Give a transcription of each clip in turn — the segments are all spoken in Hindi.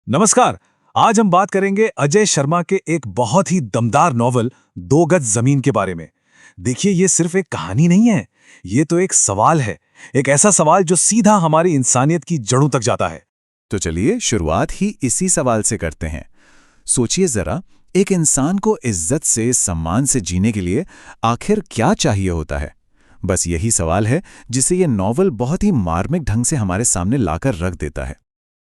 नमस्कार। आज हम बात करेंगे अजय शर्मा के एक बहुत ही दमदार नॉवल दो गज जमीन के बारे में। देखिए, ये सिर्फ एक कहानी नहीं है, ये तो एक सवाल है। एक ऐसा सवाल जो सीधा हमारी इंसानियत की जड़ों तक जाता है। तो चलिए शुरुआत ही इसी सवाल से करते हैं। सोचिए जरा, एक इंसान को इज्जत से, सम्मान से जीने के लिए आखिर क्या चाहिए होता है? बस यही सवाल है जिसे ये नॉवल बहुत ही मार्मिक ढंग से हमारे सामने लाकर रख देता है।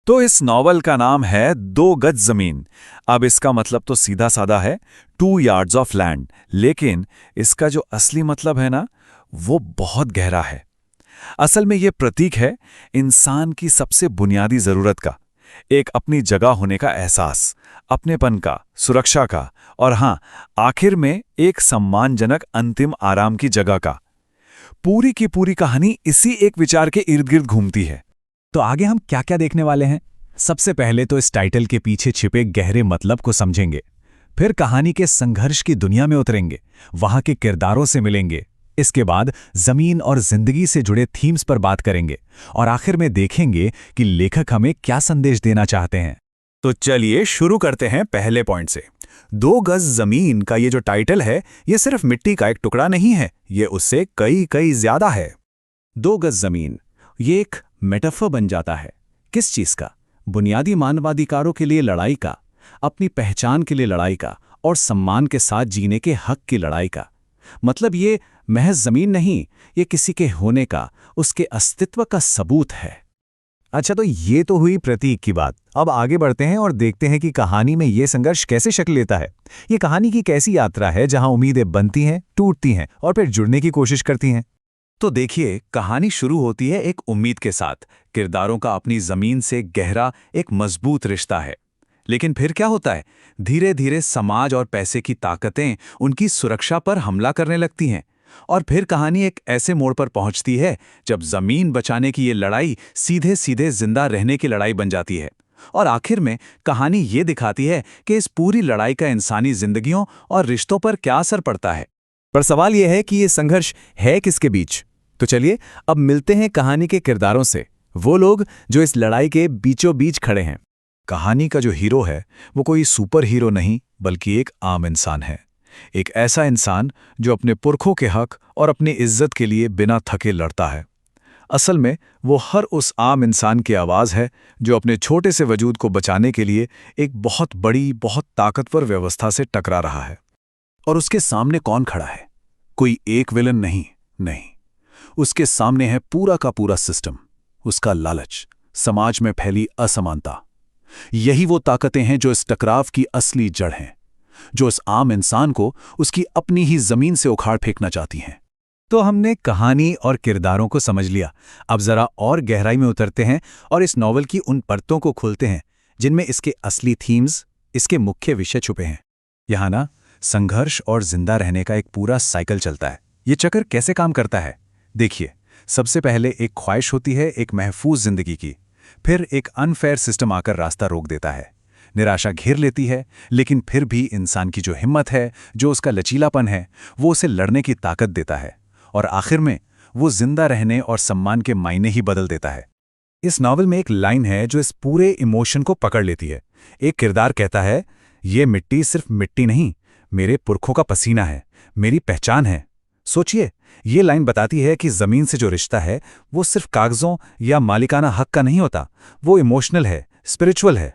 तो इस नॉवल का नाम है दो गज जमीन। अब इसका मतलब तो सीधा साधा है 2 यार्ड्स ऑफ लैंड, लेकिन इसका जो असली मतलब है ना, वो बहुत गहरा है। असल में ये प्रतीक है इंसान की सबसे बुनियादी जरूरत का, एक अपनी जगह होने का एहसास, अपनेपन का, सुरक्षा का, और हाँ, आखिर में एक सम्मानजनक अंतिम आराम की जगह का। पूरी की पूरी कहानी इसी एक विचार के इर्द गिर्द घूमती है। तो आगे हम क्या क्या देखने वाले हैं? सबसे पहले तो इस टाइटल के पीछे छिपे गहरे मतलब को समझेंगे। फिर कहानी के संघर्ष की दुनिया में उतरेंगे, वहां के किरदारों से मिलेंगे। इसके बाद जमीन और जिंदगी से जुड़े थीम्स पर बात करेंगे और आखिर में देखेंगे कि लेखक हमें क्या संदेश देना चाहते हैं। तो चलिए शुरू करते हैं पहले पॉइंट से। दो गज जमीन का ये जो टाइटल है, ये सिर्फ मिट्टी का एक टुकड़ा नहीं है, ये उससे कई कई ज्यादा है। दो गज जमीन, ये एक मेटाफर बन जाता है। किस चीज का? बुनियादी मानवाधिकारों के लिए लड़ाई का, अपनी पहचान के लिए लड़ाई का, और सम्मान के साथ जीने के हक की लड़ाई का। मतलब ये महज जमीन नहीं, ये किसी के होने का, उसके अस्तित्व का सबूत है। अच्छा, तो ये तो हुई प्रतीक की बात। अब आगे बढ़ते हैं और देखते हैं कि कहानी में ये संघर्ष कैसे शक्ल लेता है। ये कहानी की कैसी यात्रा है जहां उम्मीदें बनती हैं, टूटती हैं और फिर जुड़ने की कोशिश करती हैं। तो देखिए, कहानी शुरू होती है एक उम्मीद के साथ। किरदारों का अपनी जमीन से गहरा एक मजबूत रिश्ता है। लेकिन फिर क्या होता है? धीरे धीरे समाज और पैसे की ताकतें उनकी सुरक्षा पर हमला करने लगती हैं। और फिर कहानी एक ऐसे मोड़ पर पहुंचती है जब जमीन बचाने की ये लड़ाई सीधे सीधे जिंदा रहने की लड़ाई बन जाती है। और आखिर में कहानी ये दिखाती है कि इस पूरी लड़ाई का इंसानी जिंदगियों और रिश्तों पर क्या असर पड़ता है। पर सवाल यह है कि ये संघर्ष है किसके बीच? तो चलिए अब मिलते हैं कहानी के किरदारों से, वो लोग जो इस लड़ाई के बीचों बीच खड़े हैं। कहानी का जो हीरो है वो कोई सुपर हीरो नहीं, बल्कि एक आम इंसान है। एक ऐसा इंसान जो अपने पुरखों के हक और अपनी इज्जत के लिए बिना थके लड़ता है। असल में वो हर उस आम इंसान की आवाज़ है जो अपने छोटे से वजूद को बचाने के लिए एक बहुत बड़ी, बहुत ताकतवर व्यवस्था से टकरा रहा है। और उसके सामने कौन खड़ा है? कोई एक विलन नहीं, नहीं। उसके सामने है पूरा का पूरा सिस्टम, उसका लालच, समाज में फैली असमानता। यही वो ताकतें हैं जो इस टकराव की असली जड़ हैं, जो इस आम इंसान को उसकी अपनी ही जमीन से उखाड़ फेंकना चाहती हैं। तो हमने कहानी और किरदारों को समझ लिया। अब जरा और गहराई में उतरते हैं और इस नॉवल की उन परतों को खोलते हैं जिनमें इसके असली थीम्स, इसके मुख्य विषय छुपे हैं। यहाँ ना संघर्ष और जिंदा रहने का एक पूरा साइकिल चलता है। ये चक्र कैसे काम करता है? देखिए, सबसे पहले एक ख्वाहिश होती है एक महफूज जिंदगी की। फिर एक अनफेयर सिस्टम आकर रास्ता रोक देता है। निराशा घेर लेती है, लेकिन फिर भी इंसान की जो हिम्मत है, जो उसका लचीलापन है, वो उसे लड़ने की ताकत देता है। और आखिर में वो जिंदा रहने और सम्मान के मायने ही बदल देता है। इस नॉवल में एक लाइन है जो इस पूरे इमोशन को पकड़ लेती है। एक किरदार कहता है, ये मिट्टी सिर्फ मिट्टी नहीं, मेरे पुरखों का पसीना है, मेरी पहचान है। सोचिए, ये लाइन बताती है कि जमीन से जो रिश्ता है वो सिर्फ कागजों या मालिकाना हक का नहीं होता, वो इमोशनल है, स्पिरिचुअल है।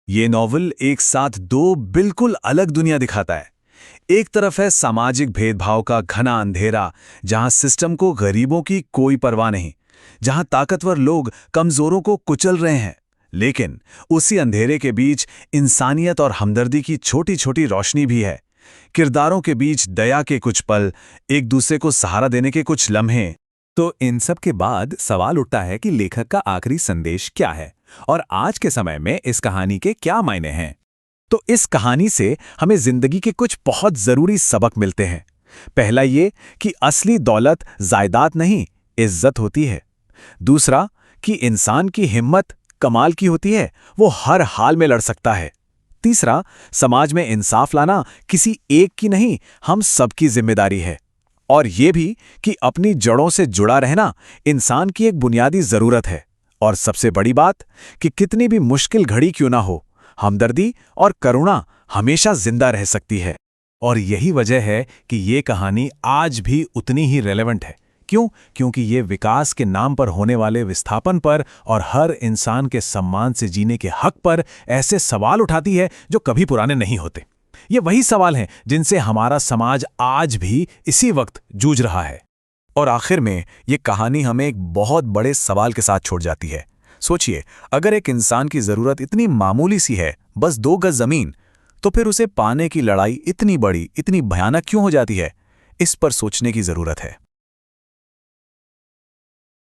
ये नॉवल एक साथ दो बिल्कुल अलग दुनिया दिखाता है। एक तरफ है सामाजिक भेदभाव का घना अंधेरा, जहां सिस्टम को गरीबों की कोई परवाह नहीं, जहां ताकतवर लोग कमजोरों को कुचल रहे हैं। लेकिन उसी अंधेरे के बीच इंसानियत और हमदर्दी की छोटी छोटी रोशनी भी है। किरदारों के बीच दया के कुछ पल, एक दूसरे को सहारा देने के कुछ लम्हे। तो इन सब के बाद सवाल उठता है कि लेखक का आखिरी संदेश क्या है और आज के समय में इस कहानी के क्या मायने हैं। तो इस कहानी से हमें जिंदगी के कुछ बहुत जरूरी सबक मिलते हैं। पहला ये कि असली दौलत जायदाद नहीं, इज्जत होती है। दूसरा कि इंसान की हिम्मत कमाल की होती है, वो हर हाल में लड़ सकता है। तीसरा, समाज में इंसाफ लाना किसी एक की नहीं, हम सबकी जिम्मेदारी है। और ये भी कि अपनी जड़ों से जुड़ा रहना इंसान की एक बुनियादी जरूरत है। और सबसे बड़ी बात कि कितनी भी मुश्किल घड़ी क्यों ना हो, हमदर्दी और करुणा हमेशा जिंदा रह सकती है। और यही वजह है कि ये कहानी आज भी उतनी ही रेलेवेंट है। क्यों? क्योंकि ये विकास के नाम पर होने वाले विस्थापन पर और हर इंसान के सम्मान से जीने के हक पर ऐसे सवाल उठाती है जो कभी पुराने नहीं होते। ये वही सवाल हैं जिनसे हमारा समाज आज भी इसी वक्त जूझ रहा है। और आखिर में ये कहानी हमें एक बहुत बड़े सवाल के साथ छोड़ जाती है। सोचिए, अगर एक इंसान की ज़रूरत इतनी मामूली सी है, बस 2 गज ज़मीन, तो फिर उसे पाने की लड़ाई इतनी बड़ी, इतनी भयानक क्यों हो जाती है? इस पर सोचने की ज़रूरत है।